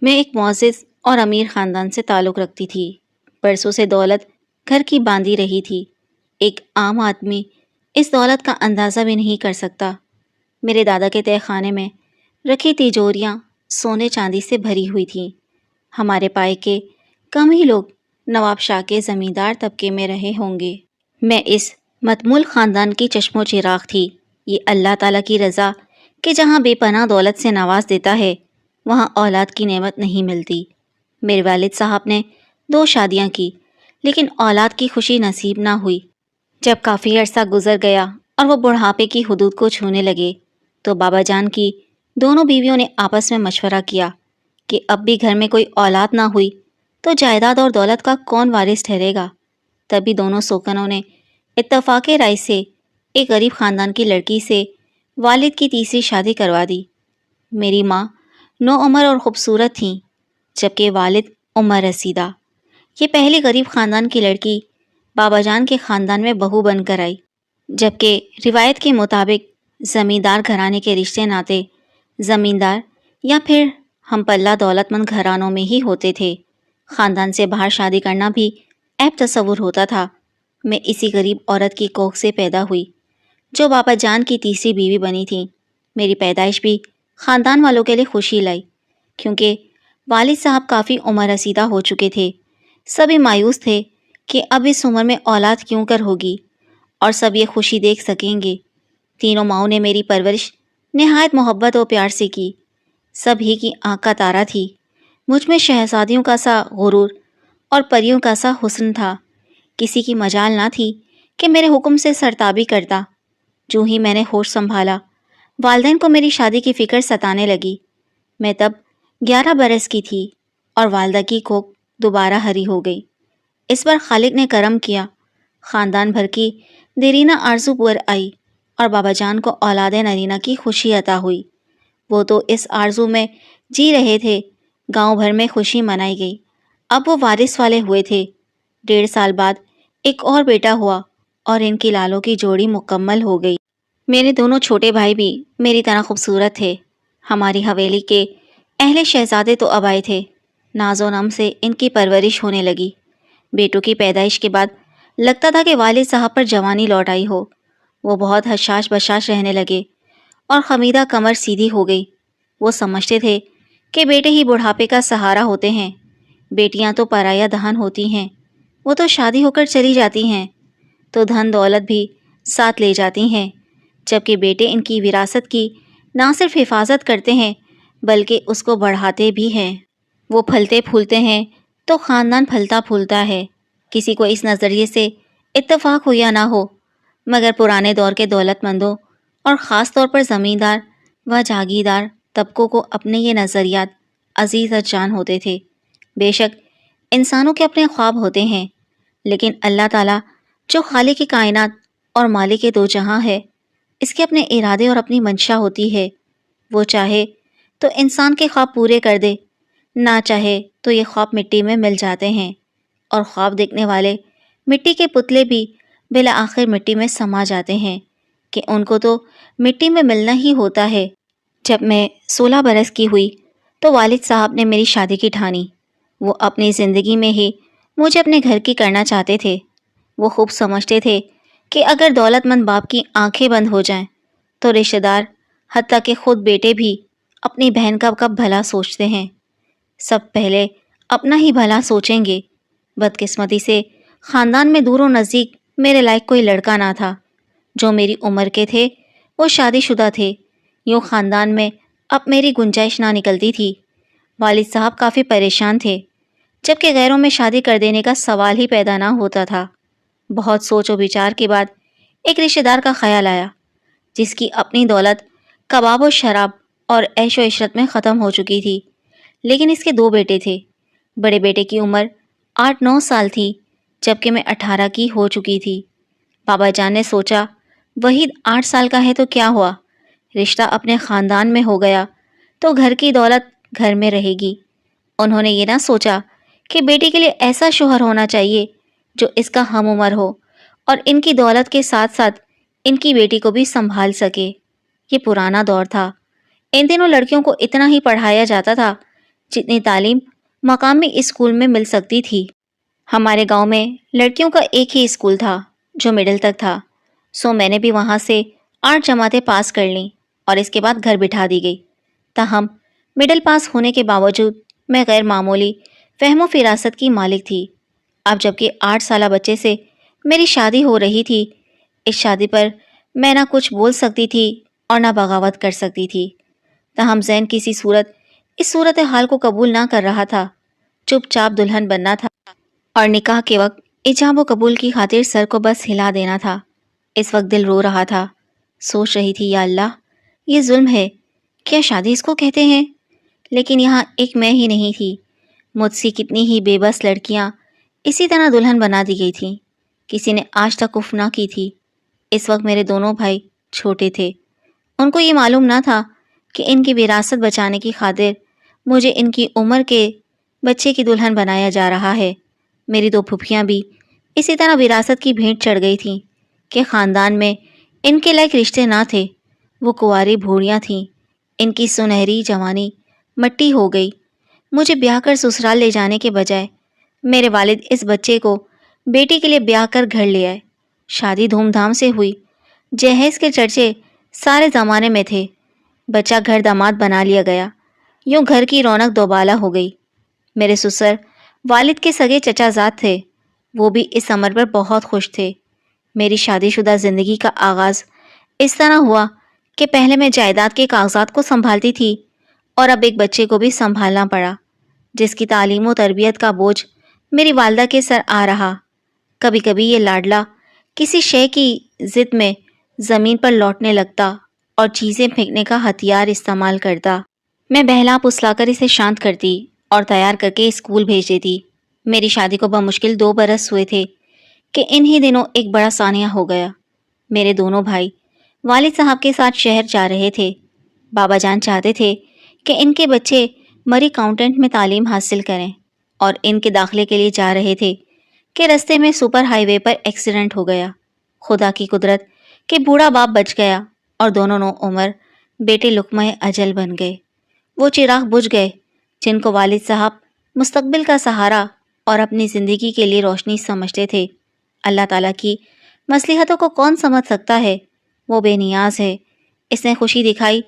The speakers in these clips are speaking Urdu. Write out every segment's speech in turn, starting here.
میں ایک معزز اور امیر خاندان سے تعلق رکھتی تھی۔ برسوں سے دولت گھر کی باندھی رہی تھی۔ ایک عام آدمی اس دولت کا اندازہ بھی نہیں کر سکتا۔ میرے دادا کے تہہ خانے میں رکھی تجوریاں سونے چاندی سے بھری ہوئی تھیں۔ ہمارے پائے کے کم ہی لوگ نواب شاہ کے زمیندار طبقے میں رہے ہوں گے۔ میں اس متمول خاندان کی چشم و چراغ تھی۔ یہ اللہ تعالیٰ کی رضا کہ جہاں بے پناہ دولت سے نواز دیتا ہے وہاں اولاد کی نعمت نہیں ملتی۔ میرے والد صاحب نے 2 شادیاں کی لیکن اولاد کی خوشی نصیب نہ ہوئی۔ جب کافی عرصہ گزر گیا اور وہ بڑھاپے کی حدود کو چھونے لگے تو بابا جان کی دونوں بیویوں نے آپس میں مشورہ کیا کہ اب بھی گھر میں کوئی اولاد نہ ہوئی تو جائیداد اور دولت کا کون وارث ٹھہرے گا۔ تبھی دونوں سوکنوں نے اتفاق رائے سے ایک غریب خاندان کی لڑکی سے والد کی تیسری شادی کروا دی۔ میری ماں نوعمر اور خوبصورت تھیں جبکہ والد عمر رسیدہ۔ یہ پہلی غریب خاندان کی لڑکی بابا جان کے خاندان میں بہو بن کر آئی، جبکہ روایت کے مطابق زمیندار گھرانے کے رشتے ناتے زمیندار یا پھر ہم پلہ دولت مند گھرانوں میں ہی ہوتے تھے۔ خاندان سے باہر شادی کرنا بھی عیب تصور ہوتا تھا۔ میں اسی غریب عورت کی کوکھ سے پیدا ہوئی جو بابا جان کی تیسری بیوی بنی تھی۔ میری پیدائش بھی خاندان والوں کے لیے خوشی لائی کیونکہ والد صاحب کافی عمر رسیدہ ہو چکے تھے۔ سبھی مایوس تھے کہ اب اس عمر میں اولاد کیوں کر ہوگی اور سب یہ خوشی دیکھ سکیں گے۔ تینوں ماؤں نے میری پرورش نہایت محبت و پیار سے کی۔ سب ہی کی آنکھ کا تارا تھی۔ مجھ میں شہزادیوں کا سا غرور اور پریوں کا سا حسن تھا۔ کسی کی مجال نہ تھی کہ میرے حکم سے سرتابی کرتا۔ جو ہی میں نے ہوش سنبھالا والدین کو میری شادی کی فکر ستانے لگی۔ میں تب 11 برس کی تھی اور والدہ کی کوکھ دوبارہ ہری ہو گئی۔ اس بار خالق نے کرم کیا۔ خاندان بھر کی دیرینہ آرزو پر آئی اور بابا جان کو اولاد نرینہ کی خوشی عطا ہوئی۔ وہ تو اس آرزو میں جی رہے تھے۔ گاؤں بھر میں خوشی منائی گئی۔ اب وہ وارث والے ہوئے تھے۔ 1.5 سال بعد ایک اور بیٹا ہوا اور ان کی لالوں کی جوڑی مکمل ہو گئی۔ میرے دونوں چھوٹے بھائی بھی میری طرح خوبصورت تھے۔ ہماری حویلی کے اہل شہزادے تو اب آئے تھے۔ ناز و نم سے ان کی پرورش ہونے لگی۔ بیٹوں کی پیدائش کے بعد لگتا تھا کہ والد صاحب پر جوانی لوٹ آئی ہو۔ وہ بہت حشاش بشاش رہنے لگے اور خمیدہ کمر سیدھی ہو گئی۔ وہ سمجھتے تھے کہ بیٹے ہی بڑھاپے کا سہارا ہوتے ہیں، بیٹیاں تو پرایا دہن ہوتی ہیں۔ وہ تو شادی ہو کر چلی جاتی ہیں تو دھن دولت بھی ساتھ لے جاتی ہیں، جبکہ بیٹے ان کی وراثت کی نہ صرف حفاظت کرتے ہیں بلکہ اس کو بڑھاتے بھی ہیں۔ وہ پھلتے پھولتے ہیں تو خاندان پھلتا پھولتا ہے۔ کسی کو اس نظریے سے اتفاق ہو یا نہ ہو مگر پرانے دور کے دولت مندوں اور خاص طور پر زمیندار و جاگیردار طبقوں کو اپنے یہ نظریات عزیز جان ہوتے تھے۔ بے شک انسانوں کے اپنے خواب ہوتے ہیں لیکن اللہ تعالیٰ جو خالق کی کائنات اور مالک دو جہاں ہے، اس کے اپنے ارادے اور اپنی منشا ہوتی ہے۔ وہ چاہے تو انسان کے خواب پورے کر دے، نہ چاہے تو یہ خواب مٹی میں مل جاتے ہیں، اور خواب دیکھنے والے مٹی کے پتلے بھی بالآخر مٹی میں سما جاتے ہیں کہ ان کو تو مٹی میں ملنا ہی ہوتا ہے۔ جب میں 16 برس کی ہوئی تو والد صاحب نے میری شادی کی ٹھانی۔ وہ اپنی زندگی میں ہی مجھے اپنے گھر کی کرنا چاہتے تھے۔ وہ خوب سمجھتے تھے کہ اگر دولت مند باپ کی آنکھیں بند ہو جائیں تو رشتہ دار حتیٰ کہ خود بیٹے بھی اپنی بہن کا کب بھلا سوچتے ہیں، سب پہلے اپنا ہی بھلا سوچیں گے۔ بدقسمتی سے خاندان میں دور و نزدیک میرے لائق کوئی لڑکا نہ تھا۔ جو میری عمر کے تھے وہ شادی شدہ تھے۔ یوں خاندان میں اب میری گنجائش نہ نکلتی تھی۔ والد صاحب کافی پریشان تھے جبکہ غیروں میں شادی کر دینے کا سوال ہی پیدا نہ ہوتا تھا۔ بہت سوچ و بچار کے بعد ایک رشتہ دار کا خیال آیا جس کی اپنی دولت کباب و شراب اور عیش و عشرت میں ختم ہو چکی تھی، لیکن اس کے 2 بیٹے تھے۔ بڑے بیٹے کی عمر 8-9 سال تھی جبکہ میں 18 کی ہو چکی تھی۔ بابا جان نے سوچا وحید 8 سال کا ہے تو کیا ہوا، رشتہ اپنے خاندان میں ہو گیا تو گھر کی دولت گھر میں رہے گی۔ انہوں نے یہ نہ سوچا کہ بیٹی کے لیے ایسا شوہر ہونا چاہیے جو اس کا ہم عمر ہو اور ان کی دولت کے ساتھ ساتھ ان کی بیٹی کو بھی سنبھال سکے۔ یہ پرانا دور تھا۔ ان دنوں لڑکیوں کو اتنا ہی پڑھایا جاتا تھا جتنی تعلیم مقامی اسکول میں مل سکتی تھی۔ ہمارے گاؤں میں لڑکیوں کا ایک ہی اسکول تھا جو مڈل تک تھا، سو میں نے بھی وہاں سے 8 جماعتیں پاس کر لیں اور اس کے بعد گھر بٹھا دی گئی۔ تاہم مڈل پاس ہونے کے باوجود میں غیر معمولی فہم و فراست کی مالک تھی۔ اب جبکہ 8 سالہ بچے سے میری شادی ہو رہی تھی، اس شادی پر میں نہ کچھ بول سکتی تھی اور نہ بغاوت کر سکتی تھی۔ تاہم ذہن کسی صورت اس صورتحال کو قبول نہ کر رہا تھا، چپ چاپ دلہن بننا تھا اور نکاح کے وقت ایجاب و قبول کی خاطر سر کو بس ہلا دینا تھا۔ اس وقت دل رو رہا تھا، سوچ رہی تھی یا اللہ یہ ظلم ہے، کیا شادی اس کو کہتے ہیں؟ لیکن یہاں ایک میں ہی نہیں تھی، مجھ سے کتنی ہی بے بس لڑکیاں اسی طرح دلہن بنا دی گئی تھیں، کسی نے آج تک اف نہ کی تھی۔ اس وقت میرے دونوں بھائی چھوٹے تھے، ان کو یہ معلوم نہ تھا کہ ان کی وراثت بچانے کی خاطر مجھے ان کی عمر کے بچے کی دلہن بنایا جا رہا ہے۔ میری 2 پھوپھیاں بھی اسی طرح وراثت کی بھیٹ چڑھ گئی تھیں کہ خاندان میں ان کے لائق رشتے نہ تھے، وہ کنواری بھوریاں تھیں، ان کی سنہری جوانی مٹی ہو گئی۔ مجھے بیاہ کر سسرال لے جانے کے بجائے میرے والد اس بچے کو بیٹی کے لیے بیاہ کر گھر لے آئے۔ شادی دھوم دھام سے ہوئی، جہیز کے چرچے سارے زمانے میں تھے، بچہ گھر داماد بنا لیا گیا، یوں گھر کی رونق دوبالا ہو گئی۔ میرے سسر والد کے سگے چچا زاد تھے، وہ بھی اس امر پر بہت خوش تھے۔ میری شادی شدہ زندگی کا آغاز اس طرح ہوا کہ پہلے میں جائیداد کے کاغذات کو سنبھالتی تھی اور اب ایک بچے کو بھی سنبھالنا پڑا، جس کی تعلیم و تربیت کا بوجھ میری والدہ کے سر آ رہا۔ کبھی کبھی یہ لاڈلا کسی شے کی ضد میں زمین پر لوٹنے لگتا اور چیزیں پھینکنے کا ہتھیار استعمال کرتا۔ میں بہلا پسلا کر اسے شانت کرتی اور تیار کر کے اسکول بھیج دیتی۔ میری شادی کو بمشکل 2 برس ہوئے تھے کہ انہی دنوں ایک بڑا سانحہ ہو گیا۔ میرے دونوں بھائی والد صاحب کے ساتھ شہر جا رہے تھے۔ بابا جان چاہتے تھے کہ ان کے بچے مری کاؤنٹنٹ میں تعلیم حاصل کریں اور ان کے داخلے کے لیے جا رہے تھے کہ رستے میں سپر ہائی وے پر ایکسیڈنٹ ہو گیا۔ خدا کی قدرت کہ بوڑھا باپ بچ گیا اور دونوں نو عمر بیٹے لقمہ اجل بن گئے۔ وہ چراغ بجھ گئے جن کو والد صاحب مستقبل کا سہارا اور اپنی زندگی کے لیے روشنی سمجھتے تھے۔ اللہ تعالیٰ کی مصلحتوں کو کون سمجھ سکتا ہے؟ وہ بے نیاز ہے، اس نے خوشی دکھائی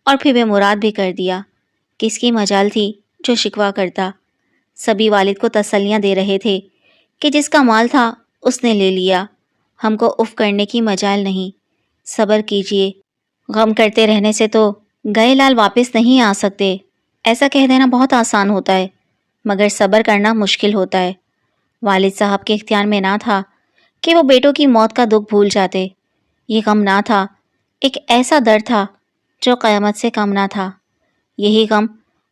اور پھر بے مراد بھی کر دیا۔ کس کی مجال تھی جو شکوہ کرتا؟ سبھی والد کو تسلیاں دے رہے تھے کہ جس کا مال تھا اس نے لے لیا، ہم کو اف کرنے کی مجال نہیں، صبر کیجئے، غم کرتے رہنے سے تو گئے لال واپس نہیں آ سکتے۔ ایسا کہہ دینا بہت آسان ہوتا ہے مگر صبر کرنا مشکل ہوتا ہے۔ والد صاحب کے اختیار میں نہ تھا کہ وہ بیٹوں کی موت کا دکھ بھول جاتے، یہ غم نہ تھا، ایک ایسا درد تھا جو قیامت سے کم نہ تھا۔ یہی غم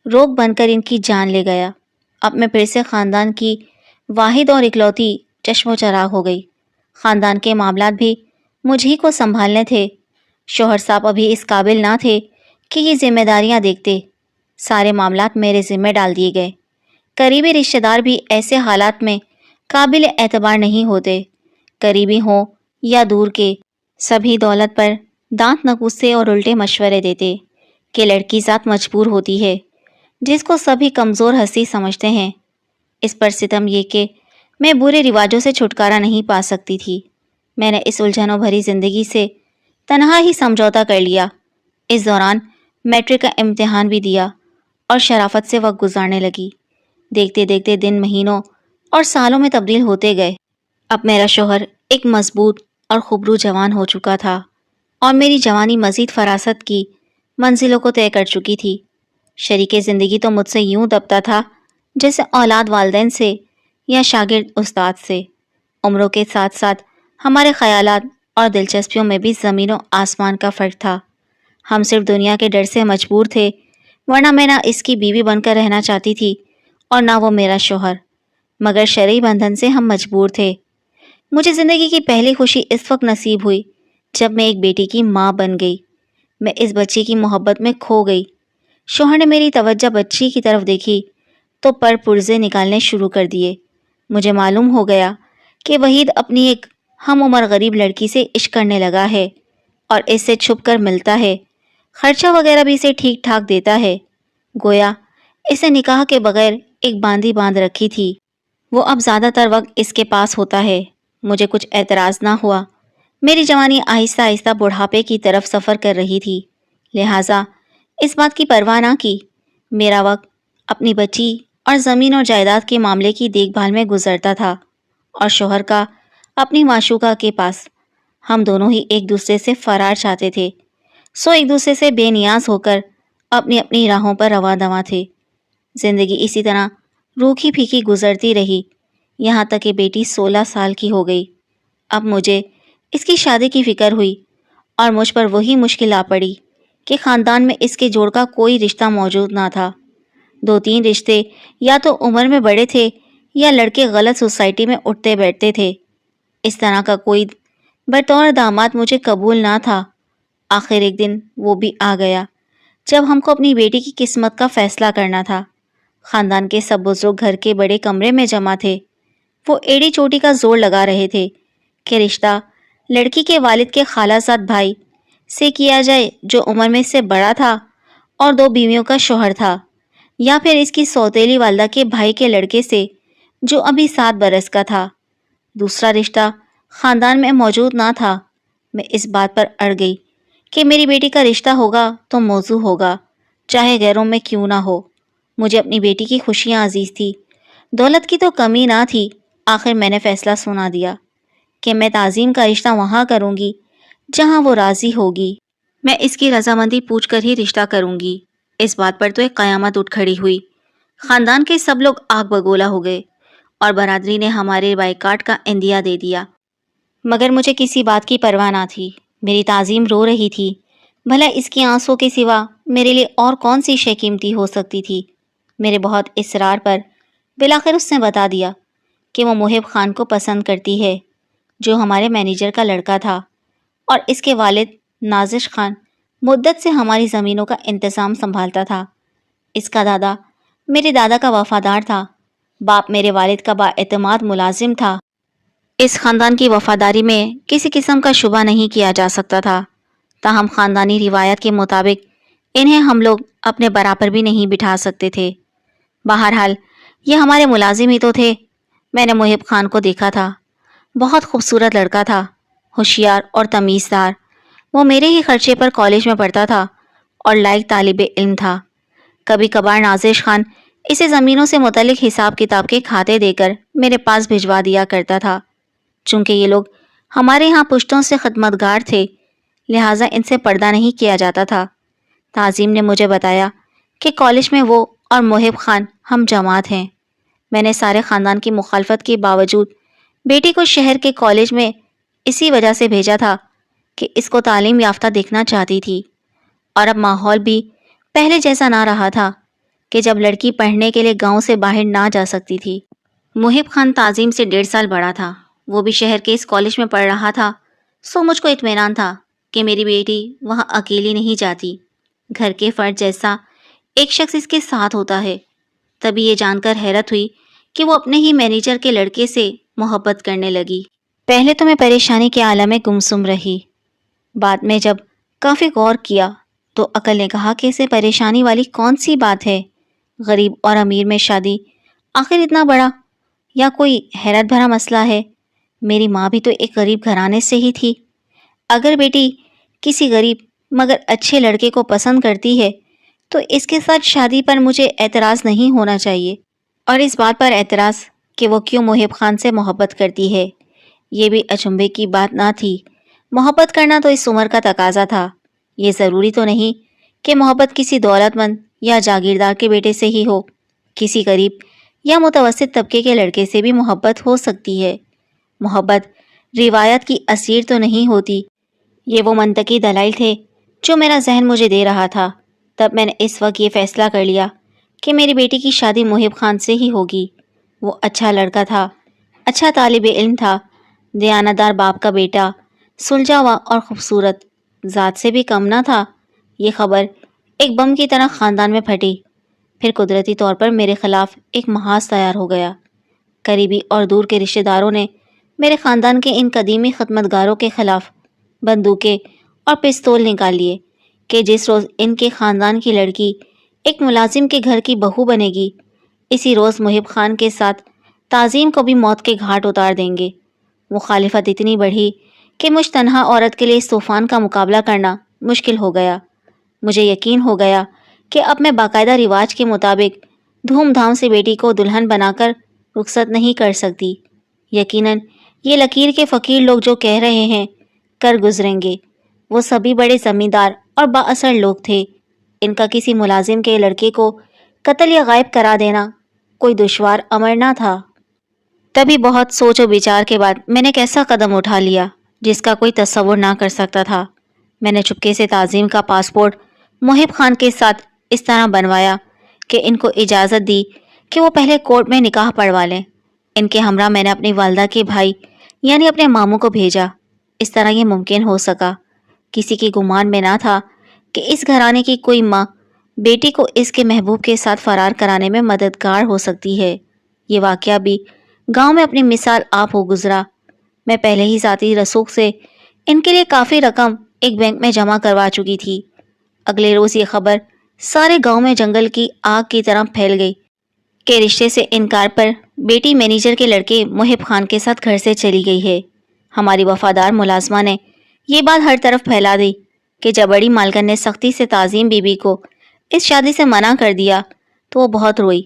روگ بن کر ان کی جان لے گیا۔ اب میں پھر سے خاندان کی واحد اور اکلوتی چشم و چراغ ہو گئی۔ خاندان کے معاملات بھی مجھ ہی کو سنبھالنے تھے۔ شوہر صاحب ابھی اس قابل نہ تھے کہ یہ ذمہ داریاں دیکھتے، سارے معاملات میرے ذمہ ڈال دیے گئے۔ قریبی رشتہ دار بھی ایسے حالات میں قابل اعتبار نہیں ہوتے، قریبی ہوں یا دور کے، سبھی دولت پر دانت نکوستے اور الٹے مشورے دیتے کہ لڑکی ذات مجبور ہوتی ہے، جس کو سبھی کمزور ہستی سمجھتے ہیں۔ اس پر ستم یہ کہ میں برے رواجوں سے چھٹکارا نہیں پا سکتی تھی۔ میں نے اس الجھنوں بھری زندگی سے تنہا ہی سمجھوتا کر لیا۔ اس دوران میٹرک کا امتحان بھی دیا اور شرافت سے وقت گزارنے لگی۔ دیکھتے دیکھتے دن مہینوں اور سالوں میں تبدیل ہوتے گئے۔ اب میرا شوہر ایک مضبوط اور خوبرو جوان ہو چکا تھا اور میری جوانی مزید فراست کی منزلوں کو طے کر چکی تھی۔ شریک زندگی تو مجھ سے یوں دبتا تھا جیسے اولاد والدین سے یا شاگرد استاد سے۔ عمروں کے ساتھ ساتھ ہمارے خیالات اور دلچسپیوں میں بھی زمین و آسمان کا فرق تھا۔ ہم صرف دنیا کے ڈر سے مجبور تھے، ورنہ میں نہ اس کی بیوی بن کر رہنا چاہتی تھی اور نہ وہ میرا شوہر، مگر شرعی بندھن سے ہم مجبور تھے۔ مجھے زندگی کی پہلی خوشی اس وقت نصیب ہوئی جب میں ایک بیٹی کی ماں بن گئی۔ میں اس بچی کی محبت میں کھو گئی۔ شوہر نے میری توجہ بچی کی طرف دیکھی تو پر پرزے نکالنے شروع کر دیے۔ مجھے معلوم ہو گیا کہ وحید اپنی ایک ہم عمر غریب لڑکی سے عشق کرنے لگا ہے اور اس سے چھپ کر ملتا ہے، خرچہ وغیرہ بھی اسے ٹھیک ٹھاک دیتا ہے۔ گویا اسے نکاح کے بغیر ایک باندی باندھ رکھی تھی، وہ اب زیادہ تر وقت اس کے پاس ہوتا ہے۔ مجھے کچھ اعتراض نہ ہوا، میری جوانی آہستہ آہستہ بڑھاپے کی طرف سفر کر رہی تھی، لہٰذا اس بات کی پرواہ نہ کی۔ میرا وقت اپنی بچی اور زمین اور جائیداد کے معاملے کی دیکھ بھال میں گزرتا تھا، اور شوہر کا اپنی معشوقہ کے پاس۔ ہم دونوں ہی ایک دوسرے سے فرار چاہتے تھے، سو ایک دوسرے سے بے نیاز ہو کر اپنی اپنی راہوں پر رواں دواں تھے۔ زندگی اسی طرح روکھی پھیکی گزرتی رہی، یہاں تک کہ بیٹی 16 سال کی ہو گئی۔ اب مجھے اس کی شادی کی فکر ہوئی، اور مجھ پر وہی مشکل آ پڑی کہ خاندان میں اس کے جوڑ کا کوئی رشتہ موجود نہ تھا۔ 2-3 رشتے یا تو عمر میں بڑے تھے یا لڑکے غلط سوسائٹی میں اٹھتے بیٹھتے تھے۔ اس طرح کا کوئی بطور داماد مجھے قبول نہ تھا۔ آخر ایک دن وہ بھی آ گیا جب ہم کو اپنی بیٹی کی قسمت کا فیصلہ کرنا تھا۔ خاندان کے سب بزرگ گھر کے بڑے کمرے میں جمع تھے۔ وہ ایڑی چوٹی کا زور لگا رہے تھے کہ رشتہ لڑکی کے والد کے خالہ زاد بھائی سے کیا جائے جو عمر میں اس سے بڑا تھا اور 2 بیویوں کا شوہر تھا، یا پھر اس کی سوتیلی والدہ کے بھائی کے لڑکے سے جو ابھی 7 برس کا تھا۔ دوسرا رشتہ خاندان میں موجود نہ تھا۔ میں اس بات پر اڑ گئی کہ میری بیٹی کا رشتہ ہوگا تو موضوع ہوگا، چاہے غیروں میں کیوں نہ ہو۔ مجھے اپنی بیٹی کی خوشیاں عزیز تھی، دولت کی تو کمی نہ تھی۔ آخر میں نے فیصلہ سنا دیا کہ میں تعظیم کا رشتہ وہاں کروں گی جہاں وہ راضی ہوگی۔ میں اس کی رضامندی پوچھ کر ہی رشتہ کروں گی۔ اس بات پر تو ایک قیامت اٹھ کھڑی ہوئی۔ خاندان کے سب لوگ آگ بگولا ہو گئے اور برادری نے ہمارے بائیکاٹ کا عندیہ دے دیا، مگر مجھے کسی بات کی پرواہ نہ تھی۔ میری تعظیم رو رہی تھی، بھلا اس کی آنسوں کے سوا میرے لیے اور کون سی شے قیمتی ہو سکتی تھی۔ میرے بہت اصرار پر بالآخر اس نے بتا دیا کہ وہ محب خان کو پسند کرتی ہے، جو ہمارے مینیجر کا لڑکا تھا، اور اس کے والد نازش خان مدت سے ہماری زمینوں کا انتظام سنبھالتا تھا۔ اس کا دادا میرے دادا کا وفادار تھا، باپ میرے والد کا بااعتماد ملازم تھا۔ اس خاندان کی وفاداری میں کسی قسم کا شبہ نہیں کیا جا سکتا تھا، تاہم خاندانی روایت کے مطابق انہیں ہم لوگ اپنے برابر بھی نہیں بٹھا سکتے تھے۔ بہرحال یہ ہمارے ملازم ہی تو تھے۔ میں نے محب خان کو دیکھا تھا، بہت خوبصورت لڑکا تھا، ہوشیار اور تمیزدار۔ وہ میرے ہی خرچے پر کالج میں پڑھتا تھا اور لائق طالب علم تھا۔ کبھی کبھار نازش خان اسے زمینوں سے متعلق حساب کتاب کے کھاتے دے کر میرے پاس بھجوا دیا کرتا تھا۔ چونکہ یہ لوگ ہمارے ہاں پشتوں سے خدمتگار تھے، لہٰذا ان سے پردہ نہیں کیا جاتا تھا۔ تعظیم نے مجھے بتایا کہ کالج میں وہ اور محب خان ہم جماعت ہیں۔ میں نے سارے خاندان کی مخالفت کے باوجود بیٹی کو شہر کے کالج میں اسی وجہ سے بھیجا تھا کہ اس کو تعلیم یافتہ دیکھنا چاہتی تھی، اور اب ماحول بھی پہلے جیسا نہ رہا تھا کہ جب لڑکی پڑھنے کے لیے گاؤں سے باہر نہ جا سکتی تھی۔ محب خان تعظیم سے 1.5 سال بڑا تھا، وہ بھی شہر کے اس کالج میں پڑھ رہا تھا، سو مجھ کو اطمینان تھا کہ میری بیٹی وہاں اکیلی نہیں جاتی، گھر کے فرد جیسا ایک شخص اس کے ساتھ ہوتا ہے۔ تبھی یہ جان کر حیرت ہوئی کہ وہ اپنے ہی مینیجر کے لڑکے سے محبت کرنے لگی۔ پہلے تو میں پریشانی کے عالم میں گمسم رہی، بعد میں جب کافی غور کیا تو عقل نے کہا کہ اسے پریشانی والی کون سی بات ہے؟ غریب اور امیر میں شادی آخر اتنا بڑا یا کوئی حیرت بھرا مسئلہ ہے؟ میری ماں بھی تو ایک غریب گھرانے سے ہی تھی۔ اگر بیٹی کسی غریب مگر اچھے لڑکے کو پسند کرتی ہے تو اس کے ساتھ شادی پر مجھے اعتراض نہیں ہونا چاہیے، اور اس بات پر اعتراض کہ وہ کیوں محب خان سے محبت کرتی ہے، یہ بھی اچنبھے کی بات نہ تھی۔ محبت کرنا تو اس عمر کا تقاضا تھا۔ یہ ضروری تو نہیں کہ محبت کسی دولت مند یا جاگیردار کے بیٹے سے ہی ہو، کسی غریب یا متوسط طبقے کے لڑکے سے بھی محبت ہو سکتی ہے۔ محبت روایت کی اسیر تو نہیں ہوتی۔ یہ وہ منطقی دلائل تھے جو میرا ذہن مجھے دے رہا تھا۔ تب میں نے اس وقت یہ فیصلہ کر لیا کہ میری بیٹی کی شادی محب خان سے ہی ہوگی۔ وہ اچھا لڑکا تھا، اچھا طالب علم تھا، دیانتدار باپ کا بیٹا، سلجھا ہوا اور خوبصورت، ذات سے بھی کم نہ تھا۔ یہ خبر ایک بم کی طرح خاندان میں پھٹی، پھر قدرتی طور پر میرے خلاف ایک محاذ تیار ہو گیا۔ قریبی اور دور کے رشتہ داروں نے میرے خاندان کے ان قدیمی خدمتگاروں کے خلاف بندوقیں اور پستول نکال لیے کہ جس روز ان کے خاندان کی لڑکی ایک ملازم کے گھر کی بہو بنے گی۔ اسی روز محب خان کے ساتھ تعظیم کو بھی موت کے گھاٹ اتار دیں گے۔ مخالفت اتنی بڑھی کہ مجھ تنہا عورت کے لیے اس طوفان کا مقابلہ کرنا مشکل ہو گیا۔ مجھے یقین ہو گیا کہ اب میں باقاعدہ رواج کے مطابق دھوم دھام سے بیٹی کو دلہن بنا کر رخصت نہیں کر سکتی۔ یقیناً یہ لکیر کے فقیر لوگ جو کہہ رہے ہیں کر گزریں گے۔ وہ سبھی بڑے زمیندار اور با اثر لوگ تھے۔ ان کا کسی ملازم کے لڑکے کو قتل یا غائب کرا دینا کوئی دشوار امر نہ تھا۔ تبھی بہت سوچ و بچار کے بعد میں نے ایک ایسا قدم اٹھا لیا جس کا کوئی تصور نہ کر سکتا تھا۔ میں نے چپکے سے تعظیم کا پاسپورٹ محب خان کے ساتھ اس طرح بنوایا کہ ان کو اجازت دی کہ وہ پہلے کورٹ میں نکاح پڑھوا لیں۔ ان کے ہمراہ میں نے اپنی والدہ کے بھائی یعنی اپنے ماموں کو بھیجا۔ اس طرح یہ ممکن ہو سکا۔ کسی کی گمان میں نہ تھا کہ اس گھرانے کی کوئی ماں بیٹی کو اس کے محبوب کے ساتھ فرار کرانے میں مددگار ہو سکتی ہے۔ یہ واقعہ بھی گاؤں میں اپنی مثال آپ ہو گزرا۔ میں پہلے ہی ذاتی رسوخ سے ان کے لیے کافی رقم ایک بینک میں جمع کروا چکی تھی۔ اگلے روز یہ خبر سارے گاؤں میں جنگل کی آگ کی طرح پھیل گئی کہ رشتے سے انکار پر بیٹی مینیجر کے لڑکے محب خان کے ساتھ گھر سے چلی گئی ہے۔ ہماری وفادار ملازمہ نے یہ بات ہر طرف پھیلا دی کہ جب بڑی مالکن نے سختی سے تعظیم بی بی کو اس شادی سے منع کر دیا تو وہ بہت روئی،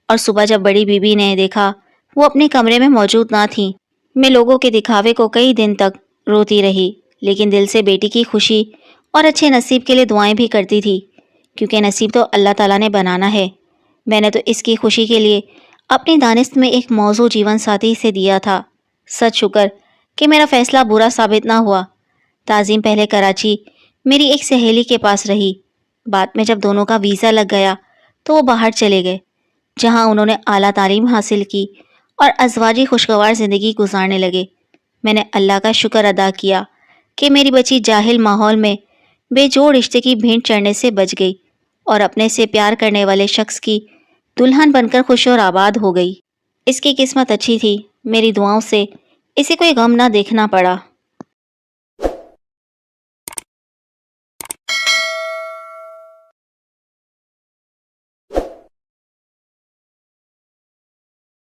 اور صبح جب بڑی بی بی نے دیکھا وہ اپنے کمرے میں موجود نہ تھیں، میں لوگوں کے دکھاوے کو کئی دن تک روتی رہی، لیکن دل سے بیٹی کی خوشی اور اچھے نصیب کے لیے دعائیں بھی کرتی تھی، کیونکہ نصیب تو اللہ تعالیٰ نے بنانا ہے۔ میں نے تو اس کی خوشی کے لیے اپنی دانست میں ایک موضوع جیون ساتھی سے دیا تھا۔ سچ شکر کہ میرا فیصلہ برا ثابت نہ ہوا۔ تعظیم پہلے کراچی میری ایک سہیلی کے پاس رہی۔ بعد میں جب دونوں کا ویزا لگ گیا تو وہ باہر چلے گئے، جہاں انہوں نے اعلیٰ تعلیم حاصل کی اور ازواجی خوشگوار زندگی گزارنے لگے۔ میں نے اللہ کا شکر ادا کیا کہ میری بچی جاہل ماحول میں بے جوڑ رشتے کی بھینٹ چڑھنے سے بچ گئی اور اپنے سے پیار کرنے والے شخص کی دلہن بن کر خوش اور آباد ہو گئی۔ اس کی قسمت اچھی تھی، میری دعاؤں سے اسے کوئی غم نہ دیکھنا پڑا۔